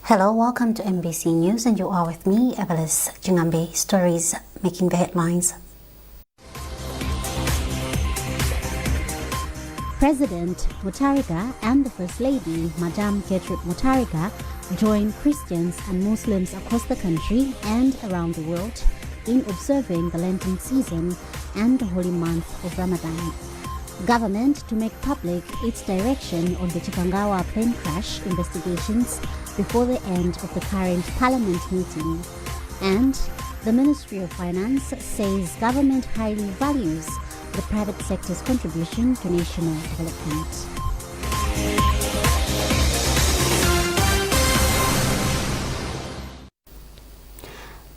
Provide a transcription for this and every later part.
Hello, welcome to MBC News, and you are with me, Evelis Jingambe. Stories making the headlines. President Mutharika and the First Lady, Madam Gertrude Mutharika, join Christians and Muslims across the country and around the world in observing the Lenten season and the holy month of Ramadan. Government to make public its direction on the Chikangawa plane crash investigations before the end of the current parliament meeting. And the Ministry of Finance says government highly values the private sector's contribution to national development.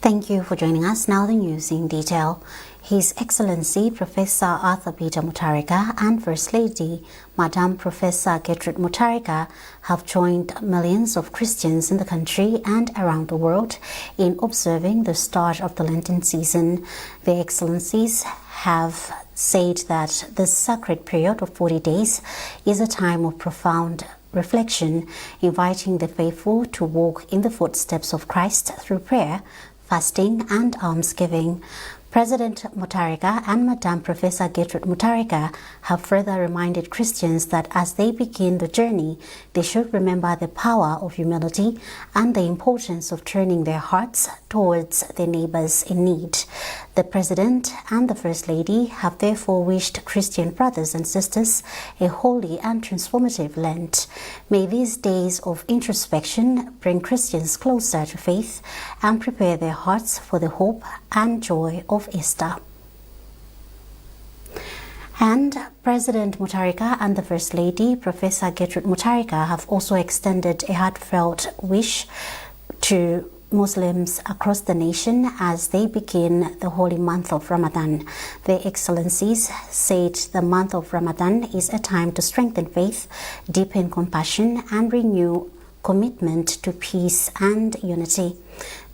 Thank you for joining us. Now the news in detail. His Excellency Professor Arthur Peter Mutharika and First Lady Madam Professor Gertrude Mutharika have joined millions of Christians in the country and around the world in observing the start of the Lenten season. Their Excellencies have said that this sacred period of 40 days is a time of profound reflection, inviting the faithful to walk in the footsteps of Christ through prayer, fasting and almsgiving. President Mutharika and Madam Professor Gertrude Mutharika have further reminded Christians that as they begin the journey, they should remember the power of humility and the importance of turning their hearts towards their neighbors in need. The President and the First Lady have therefore wished Christian brothers and sisters a holy and transformative Lent. May these days of introspection bring Christians closer to faith and prepare their hearts for the hope and joy of Easter. And President Mutharika and the First Lady, Professor Gertrude Mutharika, have also extended a heartfelt wish to Muslims across the nation as they begin the holy month of Ramadan. Their Excellencies said the month of Ramadan is a time to strengthen faith, deepen compassion, and renew commitment to peace and unity.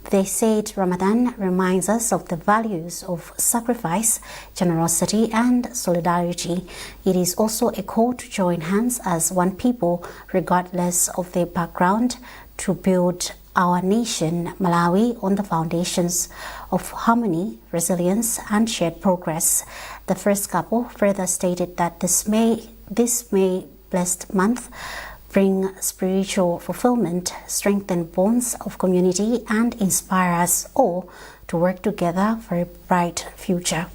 They said Ramadan reminds us of the values of sacrifice, generosity, and solidarity. It is also a call to join hands as one people, regardless of their background, to build our nation, Malawi, on the foundations of harmony, resilience, and shared progress. The first couple further stated that this May blessed month bring spiritual fulfillment, strengthen bonds of community, and inspire us all to work together for a bright future.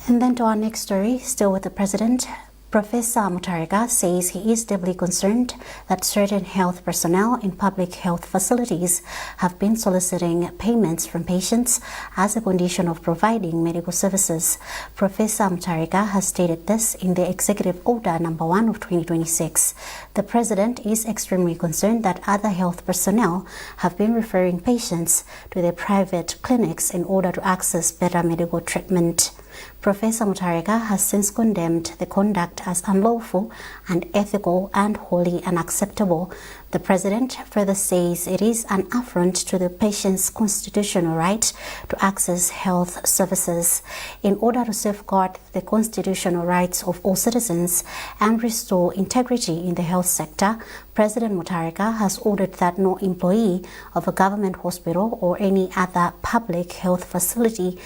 And then to our next story, still with the President. Professor Mutharika says he is deeply concerned that certain health personnel in public health facilities have been soliciting payments from patients as a condition of providing medical services. Professor Mutharika has stated this in the Executive Order No. 1 of 2026. The President is extremely concerned that other health personnel have been referring patients to their private clinics in order to access better medical treatment. Professor Mutharika has since condemned the conduct as unlawful, unethical, and wholly unacceptable. The President further says it is an affront to the patient's constitutional right to access health services. In order to safeguard the constitutional rights of all citizens and restore integrity in the health sector, President Mutharika has ordered that no employee of a government hospital or any other public health facility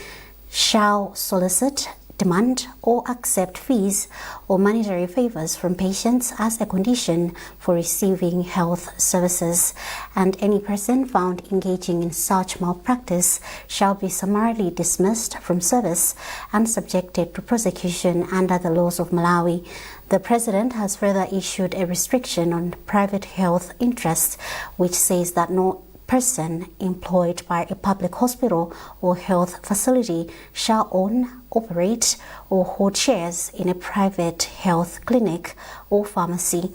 shall solicit, demand, or accept fees or monetary favors from patients as a condition for receiving health services, and any person found engaging in such malpractice shall be summarily dismissed from service and subjected to prosecution under the laws of Malawi. The President has further issued a restriction on private health interests, which says that no person employed by a public hospital or health facility shall own, operate, or hold shares in a private health clinic or pharmacy.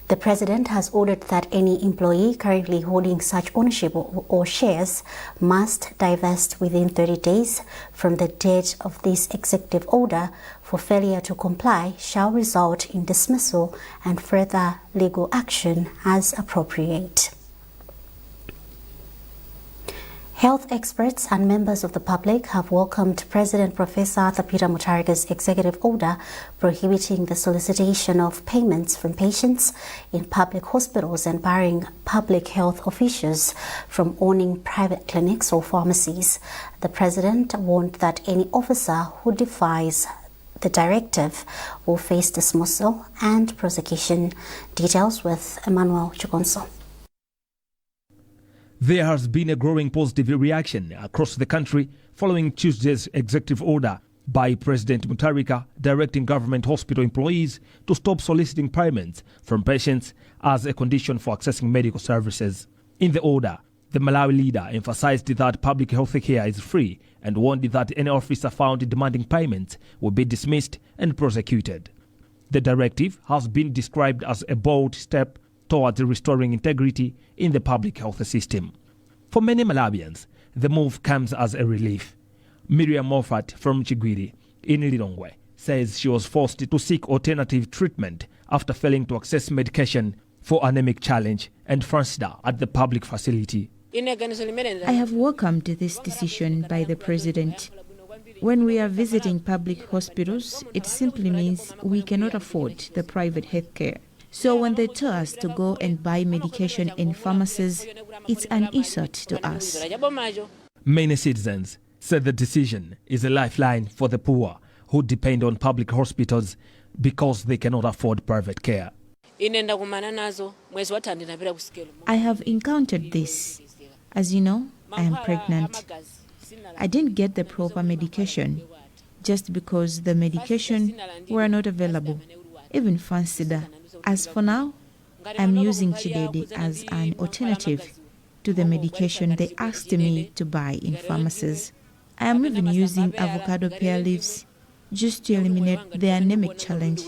The President has ordered that any employee currently holding such ownership or shares must divest within 30 days from the date of this executive order. For failure to comply shall result in dismissal and further legal action as appropriate. Health experts and members of the public have welcomed President Professor Peter Mutharika's executive order prohibiting the solicitation of payments from patients in public hospitals and barring public health officials from owning private clinics or pharmacies. The president warned that any officer who defies the directive will face dismissal and prosecution. Details with Emmanuel Chukonso. There has been a growing positive reaction across the country following Tuesday's executive order by President Mutharika directing government hospital employees to stop soliciting payments from patients as a condition for accessing medical services. In the order, the Malawi leader emphasized that public health care is free and warned that any officer found demanding payments will be dismissed and prosecuted. The directive has been described as a bold step towards restoring integrity in the public health system. For many Malawians, the move comes as a relief. Miriam Moffat from Chigwiri in Lilongwe says she was forced to seek alternative treatment after failing to access medication for anemic challenge and Francida at the public facility. I have welcomed this decision by the President. When we are visiting public hospitals, it simply means we cannot afford the private health care. So when they tell us to go and buy medication in pharmacies, it's an insult to us. Many citizens said the decision is a lifeline for the poor who depend on public hospitals because they cannot afford private care. I have encountered this. As you know, I am pregnant. I didn't get the proper medication just because the medication were not available, even Francida. As for now, I'm using Chidede as an alternative to the medication they asked me to buy in pharmacies. I am even using avocado pear leaves just to eliminate the anemic challenge.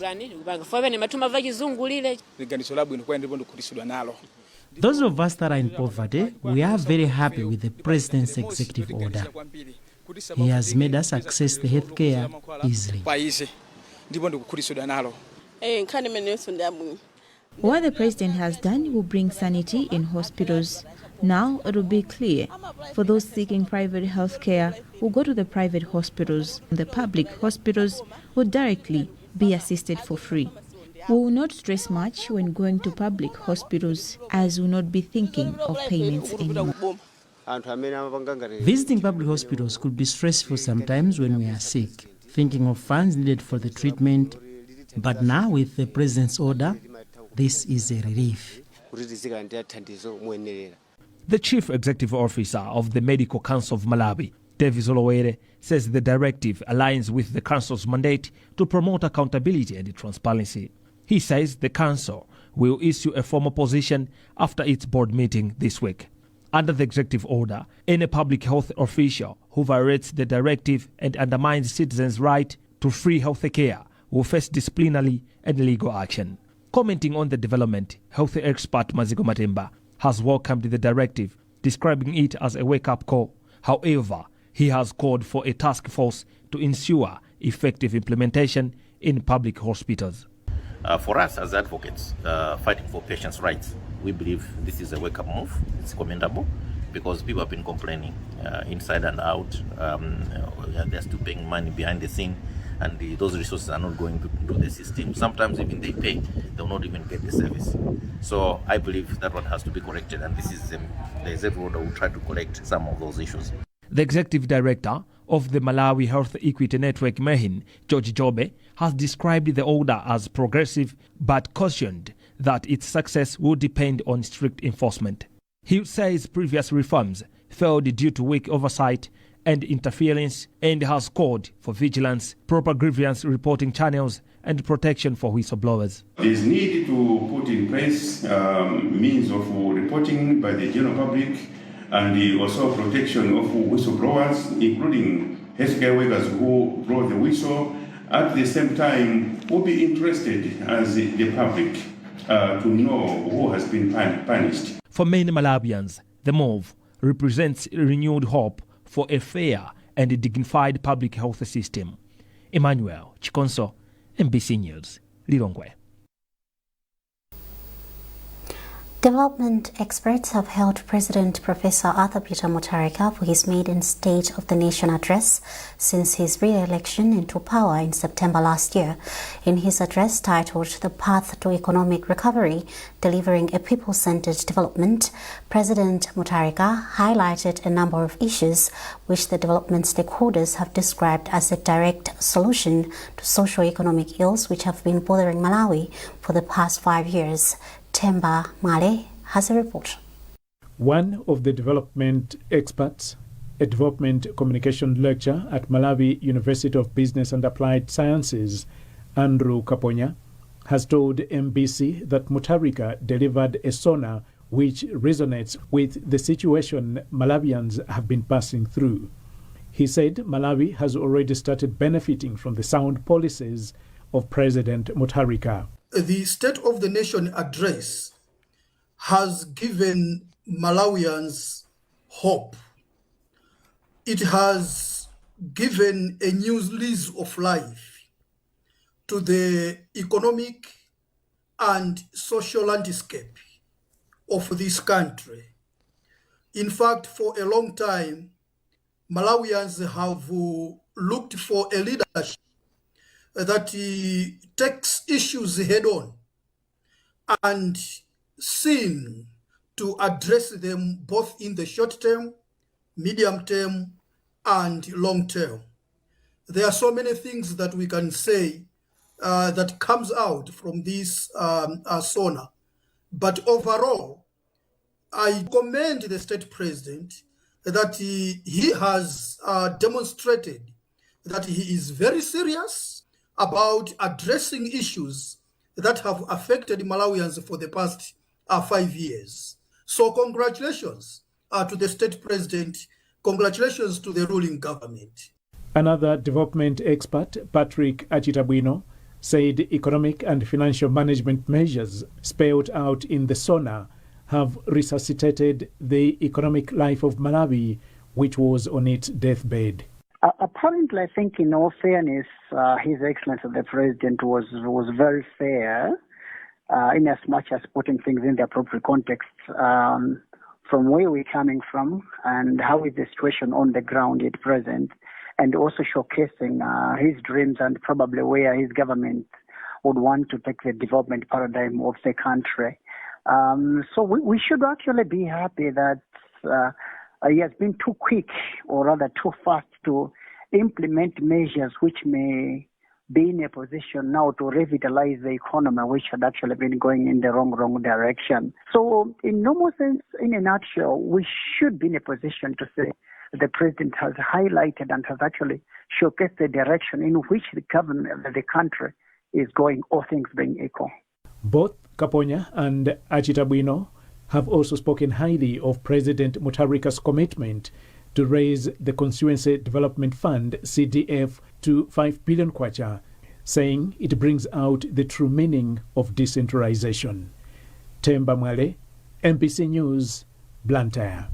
Those of us that are in poverty, we are very happy with the President's executive order. He has made us access the health care easily. What the President has done will bring sanity in hospitals. Now it will be clear for those seeking private health care who go to the private hospitals. The public hospitals will directly be assisted for free. We will not stress much when going to public hospitals, as we will not be thinking of payments anymore. Visiting public hospitals could be stressful sometimes when we are sick, thinking of funds needed for the treatment. But now with the President's order, this is a relief. The Chief Executive Officer of the Medical Council of Malawi, Davis Olowere, says the directive aligns with the Council's mandate to promote accountability and transparency. He says the Council will issue a formal position after its board meeting this week. Under the executive order, any public health official who violates the directive and undermines citizens' right to free health care will face disciplinary and legal action. Commenting on the development, health expert Mazigo Matemba has welcomed the directive, describing it as a wake-up call. However, he has called for a task force to ensure effective implementation in public hospitals. For us as advocates fighting for patients' rights, we believe this is a wake-up move. It's commendable because people have been complaining inside and out. They're still paying money behind the scene, and those resources are not going to the system. Sometimes even they pay, they will not even get the service. So I believe that one has to be corrected, and this is the executive order will try to correct some of those issues. The executive director of the Malawi Health Equity Network, Mehin, George Jobe, has described the order as progressive but cautioned that its success will depend on strict enforcement. He says previous reforms failed due to weak oversight and interference, and has called for vigilance, proper grievance reporting channels, and protection for whistleblowers. There is need to put in place means of reporting by the general public and also protection of whistleblowers, including healthcare workers who blow the whistle. At the same time, we'll be interested as the public to know who has been punished. For many Malawians, the move represents renewed hope for a fair and dignified public health system. Emmanuel Chikonso, MBC News, Lilongwe. Development experts have hailed President Professor Arthur Peter Mutharika for his maiden State of the Nation address since his re-election into power in September last year. In his address titled The Path to Economic Recovery, Delivering a People-Centered Development, President Mutharika highlighted a number of issues which the development stakeholders have described as a direct solution to socio-economic ills which have been bothering Malawi for the past 5 years. Tamvani has a report. One of the development experts, a development communication lecturer at Malawi University of Business and Applied Sciences, Andrew Kaponya, has told MBC that Mutharika delivered a SONA which resonates with the situation Malawians have been passing through. He said Malawi has already started benefiting from the sound policies of President Mutharika. The State of the Nation address has given Malawians hope. It has given a new lease of life to the economic and social landscape of this country. In fact, for a long time, Malawians have looked for a leadership that takes issues head on and seen to address them both in the short term, medium term, and long term. There are so many things that we can say that comes out from this SONA. But overall, I commend the state president that he has demonstrated that he is very serious about addressing issues that have affected Malawians for the past 5 years. So congratulations to the state president, congratulations to the ruling government. Another development expert, Patrick Achitabwino, said economic and financial management measures spelled out in the SONA have resuscitated the economic life of Malawi, which was on its deathbed. Apparently, I think in all fairness, His Excellency the President was very fair in as much as putting things in the appropriate context from where we're coming from and how is the situation on the ground at present, and also showcasing his dreams and probably where his government would want to take the development paradigm of the country. So we should actually be happy that he has been too quick, or rather too fast, to implement measures which may be in a position now to revitalize the economy, which had actually been going in the wrong direction. So in normal sense, in a nutshell, we should be in a position to say the president has highlighted and has actually showcased the direction in which the government, the country is going, all things being equal. Both Kaponya and Achitabwino have also spoken highly of President Mutharika's commitment to raise the Constituency Development Fund, CDF, to 5 billion kwacha, saying it brings out the true meaning of decentralization. Tamvani, MBC News, Blantyre.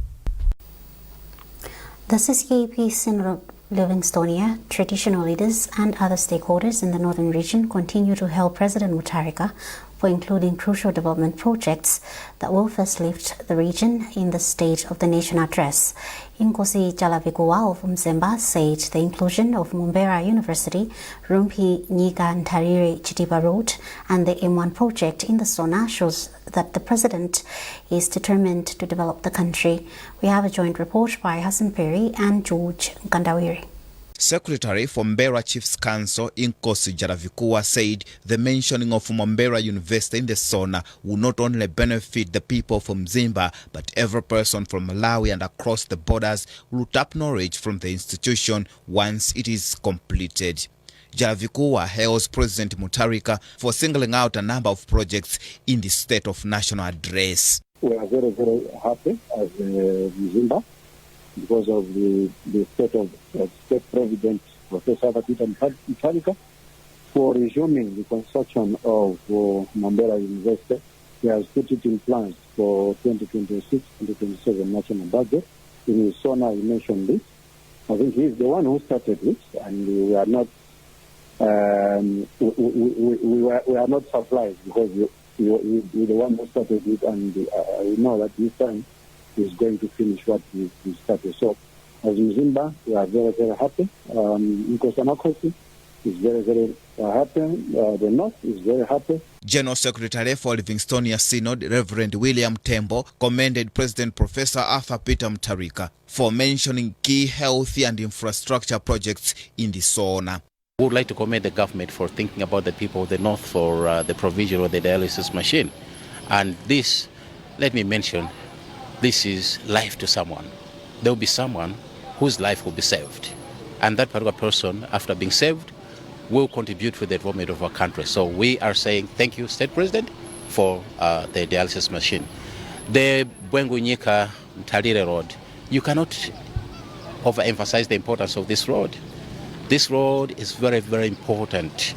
The CCAP Synod Livingstonia, traditional leaders and other stakeholders in the northern region continue to hail President Mutharika for including crucial development projects that will first lift the region in the State of the Nation address. Nkosi Jalavikuwa of Mzimba said the inclusion of Mumbera University, Rumpi Nyika Ntarire Chitiba Road and the M1 project in the SONA shows that the president is determined to develop the country. We have a joint report by Hassan Perry and George Gandawiri. Secretary for Mumbera Chiefs Council Nkosi Jalavikuwa said the mentioning of Mumbera University in the SONA will not only benefit the people from Mzimba, but every person from Malawi and across the borders will tap knowledge from the institution once it is completed. Jalavikuwa hails President Mutharika for singling out a number of projects in the State of National address. We are very, very happy as Mzimba because of the state of State President Professor Peter Mutharika for resuming the construction of Mumbera University. He has put it in plans for 2026-2027 national budget. In his SONA, he mentioned this. I think he is the one who started this, and we are not surprised because He's the one who started it, and I know that this time he's going to finish what he started. So, as Mzimba, we are very, very happy. Nkosanakosi is very, very happy. The North is very happy. General Secretary for Livingstonia Synod, Reverend William Tembo, commended President Professor Arthur Peter Mutharika for mentioning key health and infrastructure projects in the Sona. We would like to commend the government for thinking about the people of the North for the provision of the dialysis machine. And this, let me mention, this is life to someone. There will be someone whose life will be saved. And that particular person, after being saved, will contribute to the development of our country. So we are saying thank you, State President, for the dialysis machine. The Bwengunyika Mtalire Road, you cannot overemphasize the importance of this road. This road is very, very important.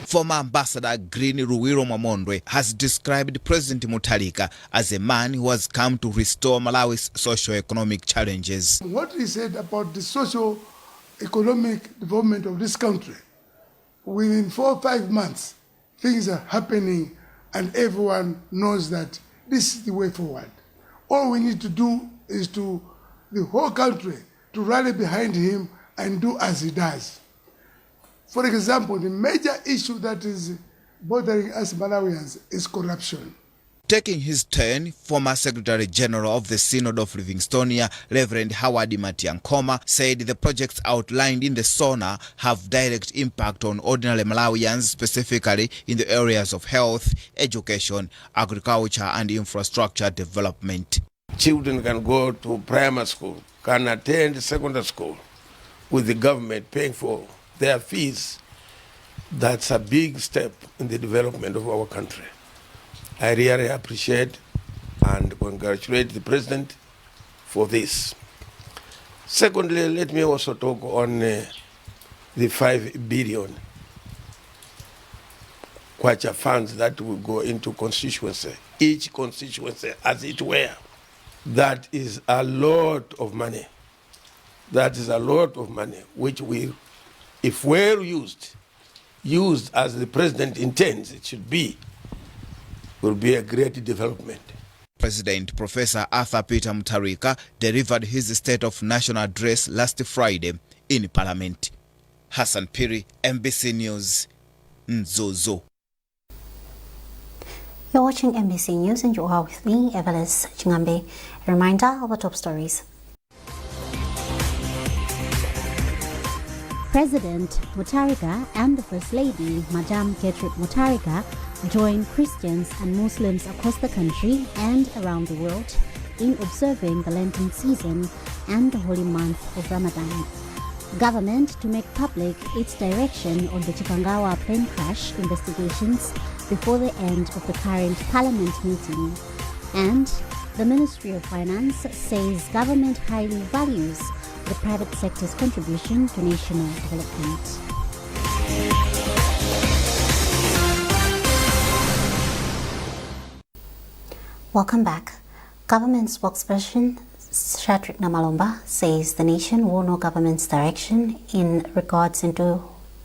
Former Ambassador Green Ruwiro Mamondwe has described President Mutharika as a man who has come to restore Malawi's socio-economic challenges. What he said about the socio-economic development of this country, within 4 or 5 months, things are happening and everyone knows that this is the way forward. All we need to do is to the whole country to rally behind him and do as he does. For example, the major issue that is bothering us Malawians is corruption. Taking his turn, former Secretary General of the Synod of Livingstonia, Reverend Howard Matiankoma, said the projects outlined in the SONA have direct impact on ordinary Malawians, specifically in the areas of health, education, agriculture, and infrastructure development. Children can go to primary school, can attend secondary school, with the government paying for their fees. That's a big step in the development of our country. I really appreciate and congratulate the President for this. Secondly, let me also talk on the 5 billion kwacha funds that will go into constituency, each constituency as it were. That is a lot of money. That is a lot of money, which we, if well used as the President intends it should be, will be a great development. President Professor Arthur Peter Mutharika delivered his State of National Address last Friday in Parliament. Hassan Piri, MBC News, Nzozo. You're watching MBC News and you are with me, Evelis Chingambe. A reminder of the top stories. President Mutharika and the First Lady, Madam Gertrude Mutharika, join Christians and Muslims across the country and around the world in observing the Lenten season and the holy month of Ramadan. Government to make public its direction on the Chikangawa plane crash investigations before the end of the current Parliament meeting. And the Ministry of Finance says government highly values the private sector's contribution to national development. Welcome back. Government spokesperson Shatrick Namalomba says the nation will know government's direction in regards to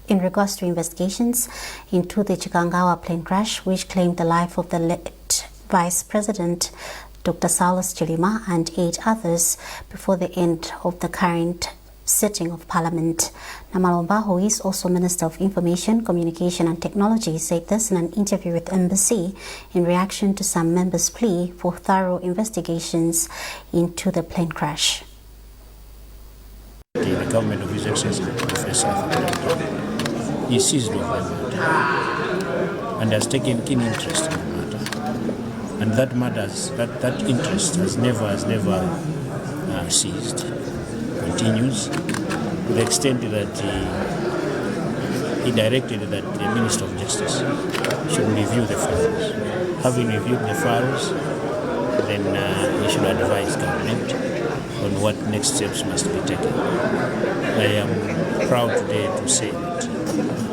investigations into the Chikangawa plane crash, which claimed the life of the late Vice President Dr. Saulus Chilima and 8 others before the end of the current sitting of Parliament. Namalomba, who is also Minister of Information, Communication and Technology, said this in an interview with Embassy in reaction to some members' plea for thorough investigations into the plane crash. The government of His Excellency Professor is seized with the matter and has taken keen interest in the matter. And that interest has never ceased. Continues to the extent that he directed that the Minister of Justice should review the files. Having reviewed the files, then he should advise government on what next steps must be taken. I am proud today to say that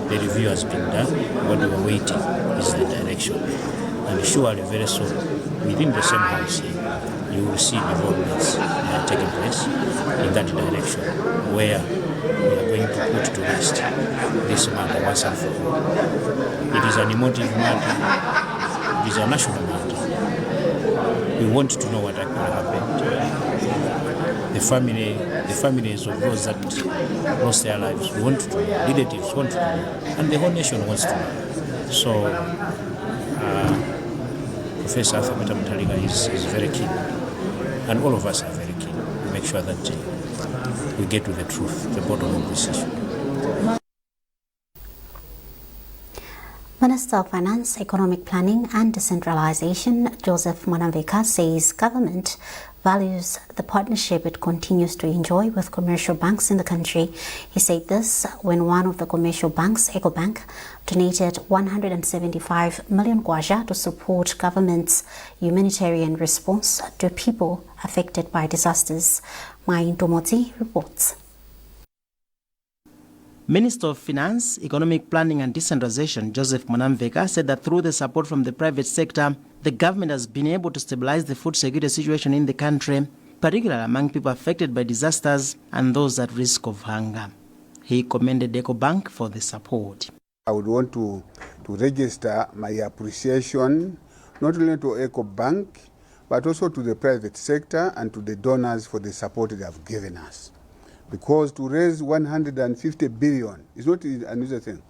the review has been done. What we are waiting is the direction. And surely very soon, within the same house here, you will see developments taking place in that direction, where we are going to put to rest this matter once and for all. It is an emotive matter, It is our national matter. We want to know what actually happened. The families of those that lost their lives, we want to know. Relatives want to know. And the whole nation wants to know. So, Professor Arthur Mutharika is very keen. And all of us are very keen to make sure that we get to the truth, the bottom of this issue. Minister of Finance, Economic Planning and Decentralization, Joseph Mwanamveka, says government values the partnership it continues to enjoy with commercial banks in the country. He said this when one of the commercial banks, EcoBank, donated 175 million kwacha to support government's humanitarian response to people affected by disasters. Mai Ntomoti reports. Minister of Finance, Economic Planning and Decentralization, Joseph Mwanamveka, said that through the support from the private sector, the government has been able to stabilize the food security situation in the country, particularly among people affected by disasters and those at risk of hunger. He commended EcoBank for the support. I would want to register my appreciation not only to EcoBank, but also to the private sector and to the donors for the support they have given us. Because to raise 150 billion is not another thing.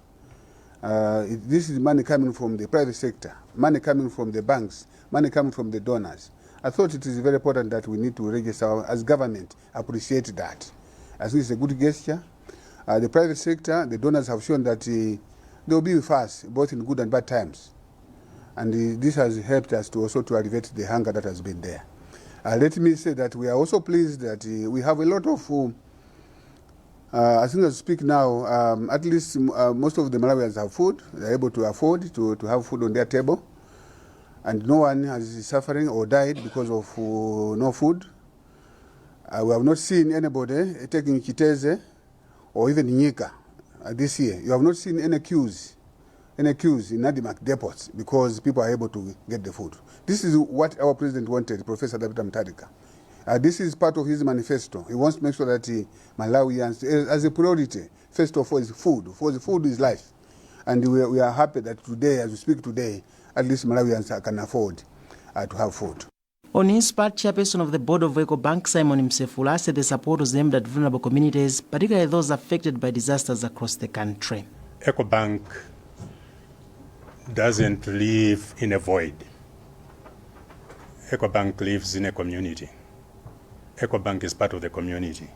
This is money coming from the private sector, money coming from the banks, money coming from the donors. I thought it is very important that we need to register as government, appreciate that. I think it's a good gesture. The private sector, the donors have shown that they will be with us, both in good and bad times. And this has helped us to also to alleviate the hunger that has been there. Let me say that we are also pleased that we have a lot of I think as I speak now, at least most of the Malawians have food. They're able to afford to have food on their table. And no one is suffering or died because of no food. We have not seen anybody taking Chiteze or even Nyika this year. You have not seen any queues in Nadimak depots because people are able to get the food. This is what our president wanted, Professor Mutharika. This is part of his manifesto. He wants to make sure that Malawians, as a priority, first of all, is food. For the food is life. And we are happy that today, as we speak today, at least Malawians can afford to have food. On his part, chairperson of the board of EcoBank, Simon Msefula, said the support was aimed at vulnerable communities, particularly those affected by disasters across the country. EcoBank doesn't live in a void. EcoBank lives in a community. EcoBank is part of the community.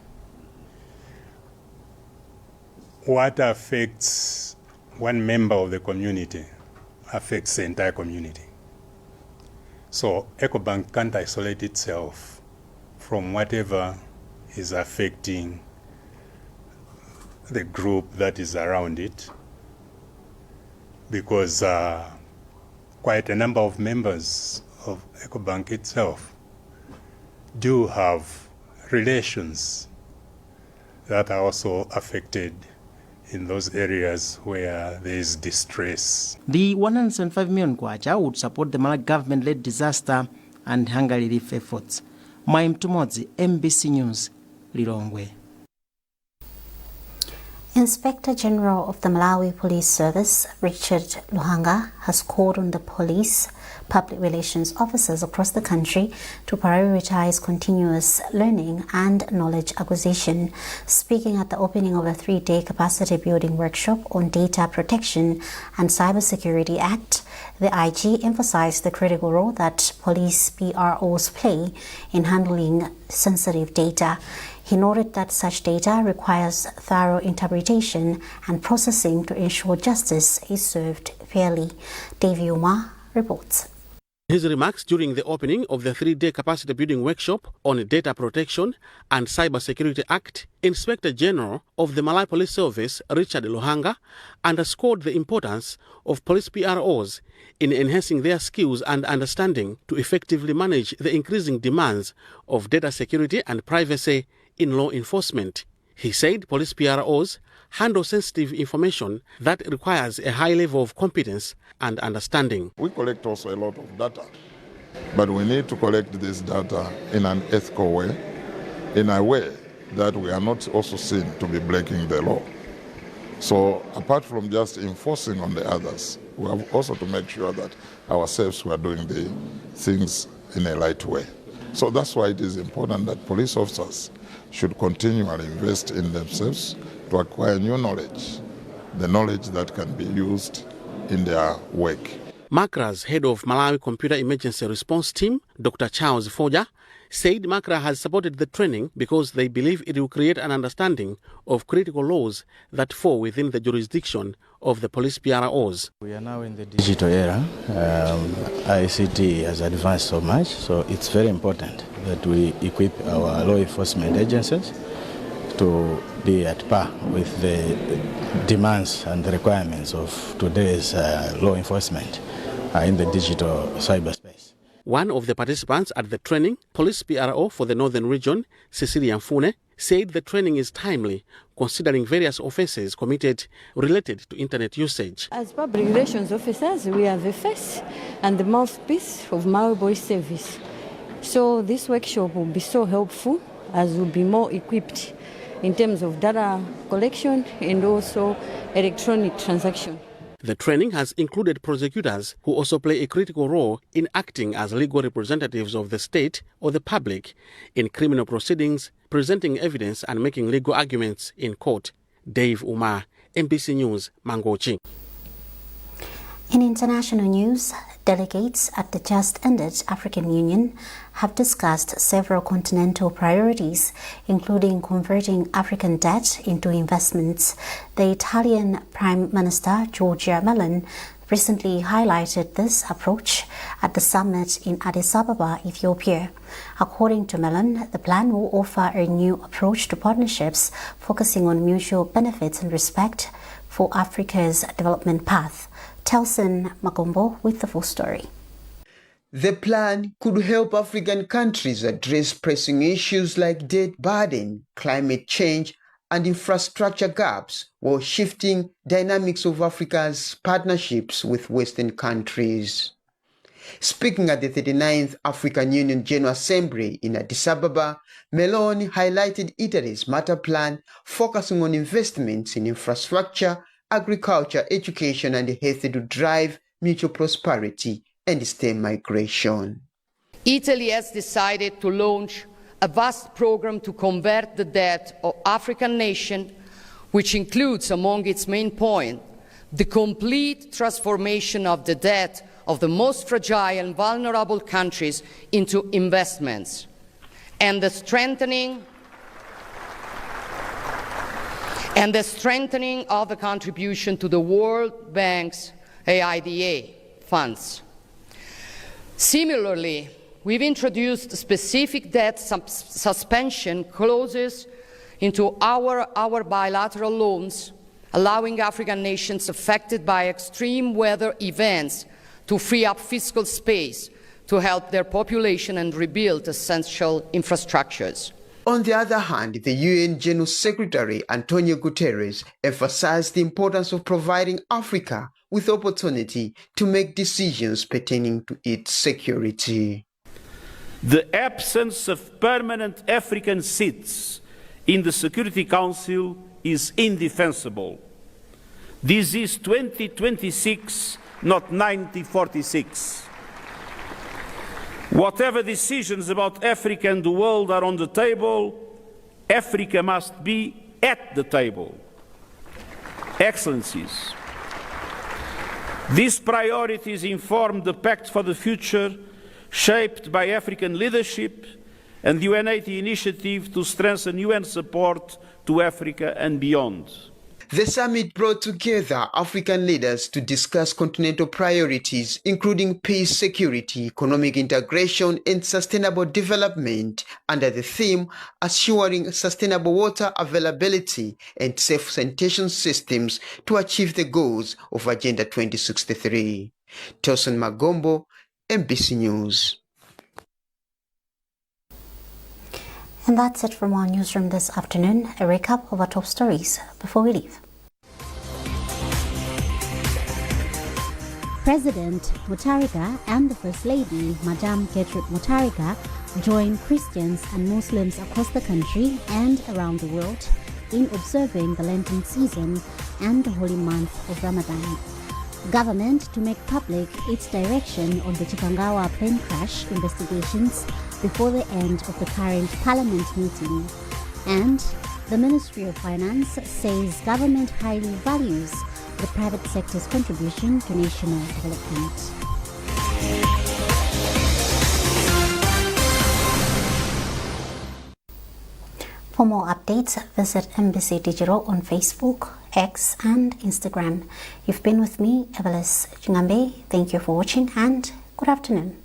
What affects one member of the community affects the entire community. So EcoBank can't isolate itself from whatever is affecting the group that is around it, because quite a number of members of EcoBank itself do have relations that are also affected in those areas where there is distress. The 175 million kwacha would support the Malawi government-led disaster and hunger relief efforts. Mai Ntomoti, MBC News, Lilongwe. Inspector General of the Malawi Police Service, Richard Luhanga, has called on the police public relations officers across the country to prioritize continuous learning and knowledge acquisition. Speaking at the opening of a 3-day capacity building workshop on Data Protection and Cybersecurity Act, the IG emphasized the critical role that police PROs play in handling sensitive data. He noted that such data requires thorough interpretation and processing to ensure justice is served fairly. Davy Umar reports. His remarks during the opening of the 3-day capacity building workshop on Data Protection and Cybersecurity Act, Inspector General of the Malawi Police Service, Richard Luhanga, underscored the importance of police PROs in enhancing their skills and understanding to effectively manage the increasing demands of data security and privacy in law enforcement. He said police PROs handle sensitive information that requires a high level of competence and understanding. We collect also a lot of data, but we need to collect this data in an ethical way, in a way that we are not also seen to be breaking the law. So apart from just enforcing on the others, we have also to make sure that ourselves are doing the things in a right way. So that's why it is important that police officers should continually invest in themselves to acquire new knowledge, the knowledge that can be used in their work. MACRA's head of Malawi Computer Emergency Response Team, Dr. Charles Forger, said MACRA has supported the training because they believe it will create an understanding of critical laws that fall within the jurisdiction of the police PROs. We are now in the digital era. ICT has advanced so much, so it's very important that we equip our law enforcement agencies to be at par with the demands and the requirements of today's law enforcement in the digital cyberspace. One of the participants at the training, Police PRO for the Northern Region, Cecilia Mfune, said the training is timely considering various offences committed related to internet usage. As public relations officers, we are the face and the mouthpiece of Malawi Police Service. So this workshop will be so helpful as we'll be more equipped in terms of data collection and also electronic transaction. The training has included prosecutors who also play a critical role in acting as legal representatives of the state or the public in criminal proceedings, presenting evidence and making legal arguments in court. Dave Umar, MBC News, Mangochi. In international news, delegates at the just-ended African Union have discussed several continental priorities, including converting African debt into investments. The Italian Prime Minister, Giorgia Meloni, recently highlighted this approach at the summit in Addis Ababa, Ethiopia. According to Meloni, the plan will offer a new approach to partnerships, focusing on mutual benefits and respect for Africa's development path. Telson Magombo with the full story. The plan could help African countries address pressing issues like debt burden, climate change, and infrastructure gaps, while shifting dynamics of Africa's partnerships with Western countries. Speaking at the 39th African Union General Assembly in Addis Ababa, Meloni highlighted Italy's Matter Plan, focusing on investments in infrastructure, agriculture, education, and health to drive mutual prosperity and stem migration. Italy has decided to launch a vast program to convert the debt of African nations, which includes among its main points the complete transformation of the debt of the most fragile and vulnerable countries into investments, and the strengthening of the contribution to the World Bank's AIDA funds. Similarly, we've introduced specific debt suspension clauses into our bilateral loans, allowing African nations affected by extreme weather events to free up fiscal space to help their population and rebuild essential infrastructures. On the other hand, the UN General Secretary Antonio Guterres emphasized the importance of providing Africa with opportunity to make decisions pertaining to its security. The absence of permanent African seats in the Security Council is indefensible. This is 2026, not 1946. Whatever decisions about Africa and the world are on the table, Africa must be at the table. Excellencies, these priorities inform the Pact for the Future, shaped by African leadership and the UN80 initiative to strengthen UN support to Africa and beyond. The summit brought together African leaders to discuss continental priorities, including peace, security, economic integration, and sustainable development, under the theme assuring sustainable water availability and safe sanitation systems to achieve the goals of Agenda 2063. Tosin Magombo, MBC News. And that's it from our newsroom this afternoon. A recap of our top stories before we leave. President Mutharika and the First Lady, Madam Gertrude Mutharika, join Christians and Muslims across the country and around the world in observing the Lenten season and the holy month of Ramadan. government to make public its direction on the Chikangawa plane crash investigations before the end of the current parliament meeting. And the Ministry of Finance says government highly values the private sector's contribution to national development. For more updates, visit MBC Digital on Facebook, X and Instagram. You've been with me, Evelis Chingambe. Thank you for watching and good afternoon.